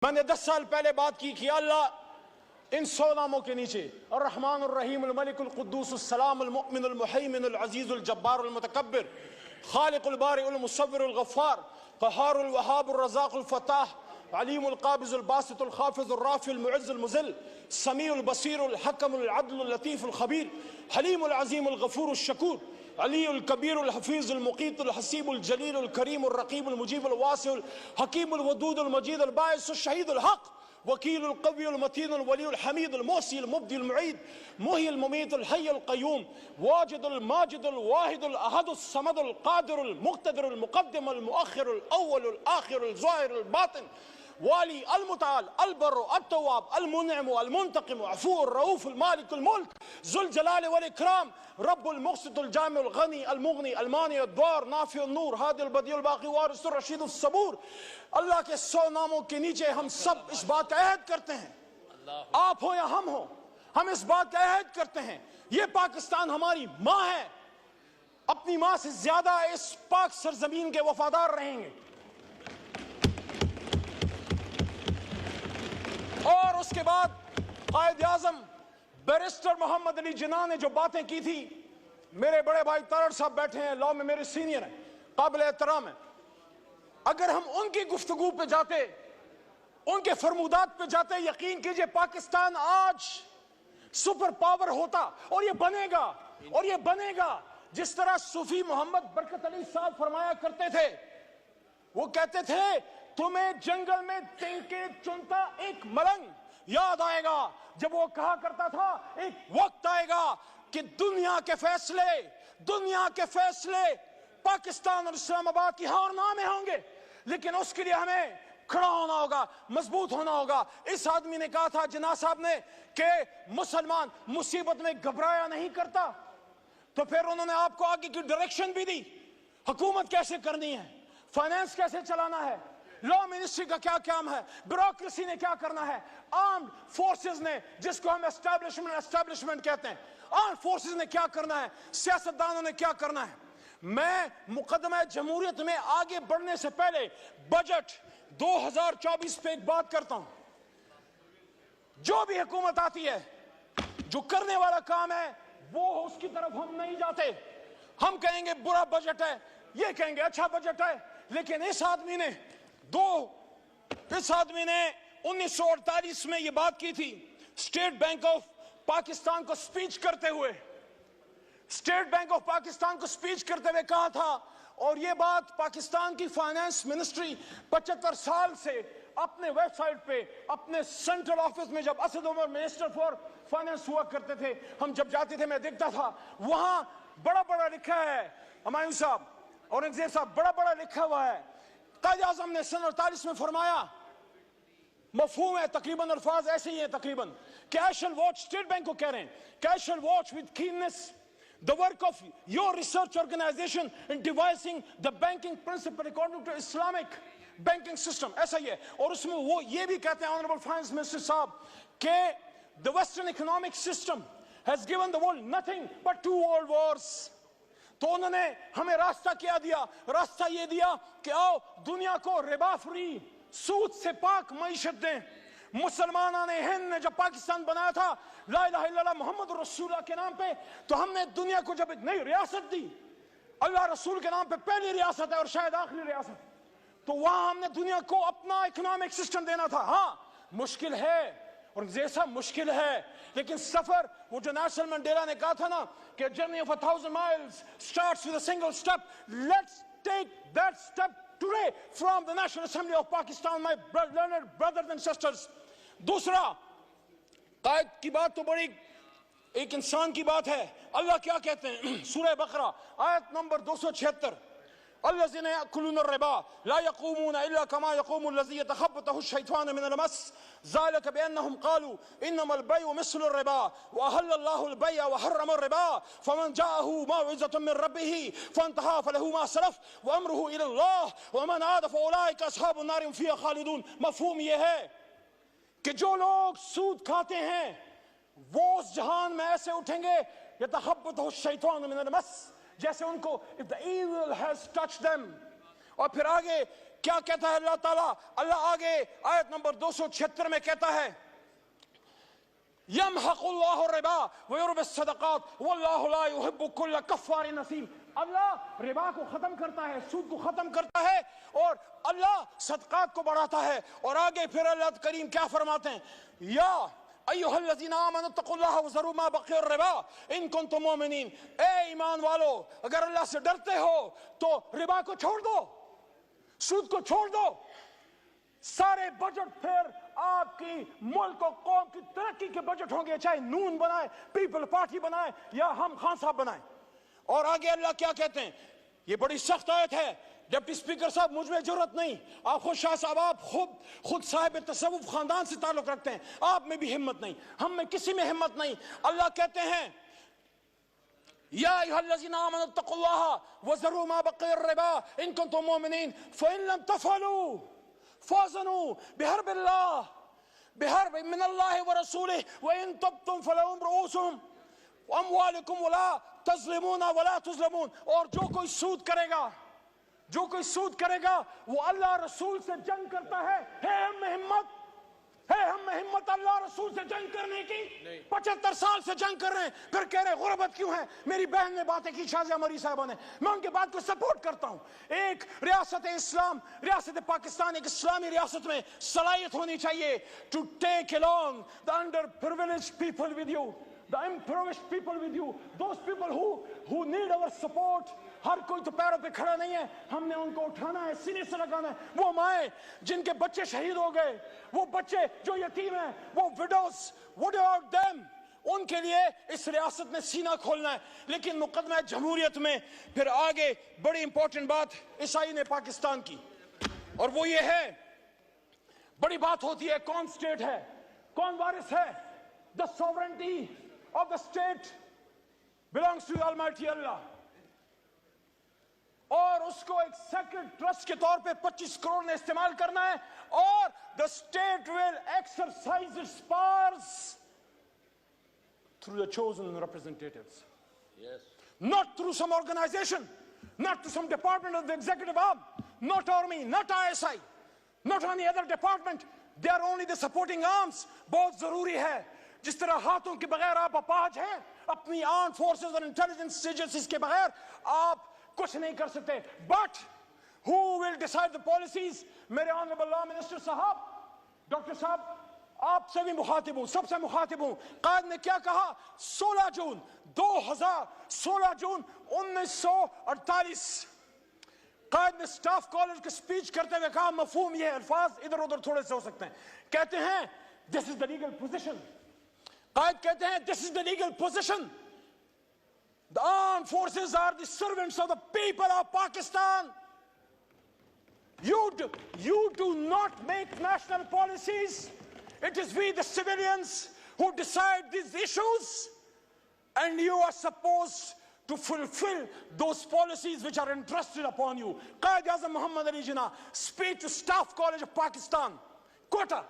میں نے 10 سال پہلے بات کی کہ اللہ ان 100 ناموں کے نیچے الرحمن الرحیم الملک القدوس السلام المؤمن المحیمن العزیز الجبار المتکبر خالق البارئ المصور الغفار قہار الوہاب الرزاق الفتاح علیم القابض الباسط الخافض الرافع المعز المذل سمیع البصیر الحکم العدل اللطیف الخبیر حلیم العظیم الغفور الشکور علی الکبیر الحفیظ المقیت الحسیب الجلیل الکریم الرقیب المجیب الواسع الحکیم الودود المجید الباعث الشہید الحق وکیل القوی المتین الولی الحمید المحصی المبدی المعید محی الممیت الحی القیوم واجد الماجد الواحد الاحد الصمد القادر المقتدر المقدم المؤخر الاول الاخر الظاہر الباطن والی المتعال البر التواب المنعم المنتقم عفو الرؤوف المالک الملک ذو الجلال والاکرام رب المقسط الجامع الغنی المغنی المانع الدوار نافع النور ہادی البدیع الباقی وارث الرشید الصبور. اللہ کے 100 ناموں کے نیچے ہم سب اس بات کا عہد کرتے ہیں, آپ ہو یا ہم ہو, ہم اس بات کا عہد کرتے ہیں یہ پاکستان ہماری ماں ہے, اپنی ماں سے زیادہ اس پاک سرزمین کے وفادار رہیں گے. اور اس کے بعد قائد اعظم بیرسٹر محمد علی جناح نے جو باتیں کی تھی, میرے بڑے بھائی تارڑ صاحب بیٹھے ہیں, لاء میں میرے سینئر ہیں, قابل احترام ہیں, اگر ہم ان کی گفتگو پہ جاتے, ان کے فرمودات پہ جاتے, یقین کیجئے پاکستان آج سپر پاور ہوتا. اور یہ بنے گا, اور یہ بنے گا جس طرح صوفی محمد برکت علی صاحب فرمایا کرتے تھے. وہ کہتے تھے تمہیں جنگل میں تنکے چنتا ایک ملنگ یاد آئے گا, جب وہ کہا کرتا تھا ایک وقت آئے گا کہ دنیا کے فیصلے پاکستان اور اسلام آباد کی ہاں اور نہ میں ہوں گے, لیکن اس کے لیے ہمیں کھڑا ہونا ہوگا, مضبوط ہونا ہوگا. اس آدمی نے کہا تھا, جناح صاحب نے, کہ مسلمان مصیبت میں گھبرایا نہیں کرتا. تو پھر انہوں نے آپ کو آگے کی ڈائریکشن بھی دی, حکومت کیسے کرنی ہے, فائنانس کیسے چلانا ہے, لاء منسٹری کا کیا کام ہے, بیوروکریسی نے کیا کرنا ہے, آرمڈ فورسز نے, جس کو ہم اسٹیبلشمنٹ کہتے ہیں, آرمڈ فورسز نے کیا کرنا ہے, سیاستدانوں نے کیا کرنا ہے. میں مقدمہ جمہوریت میں آگے بڑھنے سے پہلے بجٹ 2024 پہ ایک بات کرتا ہوں. جو بھی حکومت آتی ہے, جو کرنے والا کام ہے وہ اس کی طرف ہم نہیں جاتے. ہم کہیں گے برا بجٹ ہے, یہ کہیں گے اچھا بجٹ ہے. لیکن اس آدمی نے 1948 میں یہ بات کی تھی, اسٹیٹ بینک آف پاکستان کو سپیچ کرتے ہوئے, کہا تھا. اور یہ بات پاکستان کی فائنانس منسٹری 75 سال سے اپنے ویب سائٹ پہ, اپنے سینٹرل آفس میں, جب Asad Umar minister for finance ہوا کرتے تھے, ہم جب جاتے تھے میں دیکھتا تھا وہاں بڑا بڑا لکھا ہے, ہمایوں صاحب, اورنگزیب صاحب, بڑا بڑا لکھا ہوا ہے. قائد اعظم نے سن 48 میں فرمایا, مفہوم ہے تقریباً, الفاظ ایسے ہی ہیں تقریباً, کہ I shall watch, state bank کو کہہ رہے ہیں کہ I shall watch with keenness the work of your research organization in devising the banking principle according to Islamic banking system. ایسا ہی ہے. اور اس میں وہ یہ بھی کہتے ہیں Honorable Finance Minister صاحب, کہ the Western economic system has given the world nothing but 2 world wars. تو انہوں نے ہمیں راستہ کیا دیا, راستہ یہ دیا کہ آؤ دنیا کو ربا فری, سود سے پاک معیشت دیں. مسلمانوں نے ہند نے جب پاکستان بنایا تھا لا الہ الا اللہ محمد رسول اللہ کے نام پہ, تو ہم نے دنیا کو جب ایک نئی ریاست دی, اللہ رسول کے نام پہ پہلی ریاست ہے اور شاید آخری ریاست, تو وہاں ہم نے دنیا کو اپنا اکنامک سسٹم دینا تھا. ہاں مشکل ہے, اور جیسا مشکل ہے, لیکن سفر, وہ جو نیلسن منڈیلا نے کہا تھا نا کہ journey of 1000 miles starts with a single step. Let's take that step today from the National Assembly of Pakistan, my learned brothers and sisters. دوسرا, قائد کی بات تو بڑی ایک انسان کی بات ہے. اللہ کیا کہتے ہیں, سورہ بقرہ آیت نمبر 276, الذين يأكلون الربا لا يقومون إلا كما يقوم الذي يتخبطه الشيطان من المس ذلك بأنهم قالوا إنما البيع مثل الربا وأحل الله البيع وحرم الربا فمن جاءه موعظة من ربه فانتهى فله ما سلف وأمره إلى الله ومن عاد فأولئك أصحاب النار هم فيها خالدون. مفہوم یہ ہے کہ جو لوگ سود کھاتے ہیں وہ اس جہان میں ایسے اٹھیں گے يتخبطه الشيطان من المس, جیسے ان کو if the evil has touched them. اور پھر آگے کیا کہتا ہے اللہ تعالیٰ؟ اللہ آگے آیت نمبر 276 میں کہتا ہے یمحق اللہ الربا ویربی الصدقات واللہ لا یحب کل کفار نثیم. اللہ ربا کو ختم کرتا ہے, سود کو ختم کرتا ہے, اور اللہ صدقات کو بڑھاتا ہے. اور آگے پھر اللہ کریم کیا فرماتے ہیں؟ یا ایھا الذین آمنوا اتقوا اللہ وذروا ما بقی الربا ان کنتم مؤمنین. اے ایمان والو, اگر اللہ سے ڈرتے ہو تو ربا کو چھوڑ دو, سود کو چھوڑ دو. سارے بجٹ پھر آپ کی ملک و قوم کی ترقی کے بجٹ ہوں گے, چاہے نون بنائے, پیپل پارٹی بنائے, یا ہم خان صاحب بنائیں. اور آگے اللہ کیا کہتے ہیں؟ یہ بڑی سخت آیت ہے. ڈپٹی اسپیکر صاحب, مجھ میں جرت نہیں, آپ خود شاہ صاحب, آپ خود صاحب تصوف خاندان سے تعلق رکھتے ہیں, آپ میں بھی ہمت نہیں, ہم میں کسی میں ہمت نہیں. اللہ کہتے ہیں یا ایھا الذین آمنوا اتقوا اللہ وذروا ما بقی الربا ان کنتم مؤمنین فإن لم تفعلوا فاذنوا بحرب من اللہ ورسولہ وإن تبتم فلکم رؤوس اموالکم ولا تظلمون ولا تظلمون. اور جو کوئی سود کرے گا وہ اللہ رسول سے جنگ کرتا ہے. ہم میں ہمت اللہ رسول سے جنگ کرنے کی؟ 75 سال سے جنگ کر رہے ہیں, پھر کہہ رہے غربت کیوں ہے؟ میری بہن نے باتیں کی, شازیہ مری صاحبہ نے, میں ان کے بات کو سپورٹ کرتا ہوں. ایک ریاست اسلام, ریاست پاکستان ایک اسلامی ریاست میں صلاحیت ہونی چاہیے to take along the underprivileged people with you, the impoverished people with you, those people who need our support. ہر کوئی تو پیروں پہ کھڑا نہیں ہے, ہم نے ان کو اٹھانا ہے, سینے سے لگانا ہے. وہ مائیں جن کے بچے شہید ہو گئے, وہ بچے جو یتیم ہیں, وہ widows, what about them? ان کے لیے اس ریاست میں سینہ کھولنا ہے. لیکن مقدمہ جمہوریت میں پھر آگے بڑی امپورٹنٹ بات عیسائی نے پاکستان کی, اور وہ یہ ہے, بڑی بات ہوتی ہے کون سٹیٹ ہے, کون وارث ہے. The sovereignty of the state belongs to Almighty Allah. اور اس کو ایک سیکرڈ ٹرسٹ کے طور پہ 25 کروڑ نے استعمال کرنا ہے, اور the state will exercise its powers through the chosen representatives. Yes. Not through some organization, not through some department of the executive arm, not army, not ISI, not any other department. They are only the supporting arms. بہت ضروری ہے. جس طرح ہاتھوں کے بغیر آپ اپاہج ہیں, اپنی آرم فورسز اور انٹیلیجنس ایجنسیز کے بغیر آپ کچھ نہیں کر سکتے. But who will decide the policies? میرے آنریبل لا منسٹر صاحب, ڈاکٹر صاحب, آپ سے بھی مخاطب ہوں, سب سے مخاطب ہوں. قائد نے کیا کہا 16 جون 1948, قائد نے سٹاف کالج کے سپیچ کرتے ہوئے کہا, مفہوم یہ ہے, الفاظ ادھر ادھر تھوڑے سے ہو سکتے ہیں, کہتے ہیں this is the legal position. قائد کہتے ہیں this is the legal position. The armed forces are the servants of the people of Pakistan. You do not make national policies. It is we, the civilians, who decide these issues, and you are supposed to fulfill those policies which are entrusted upon you. Qaid-e-Azam Muhammad Ali Jinnah, speech to Staff College of Pakistan, Quetta.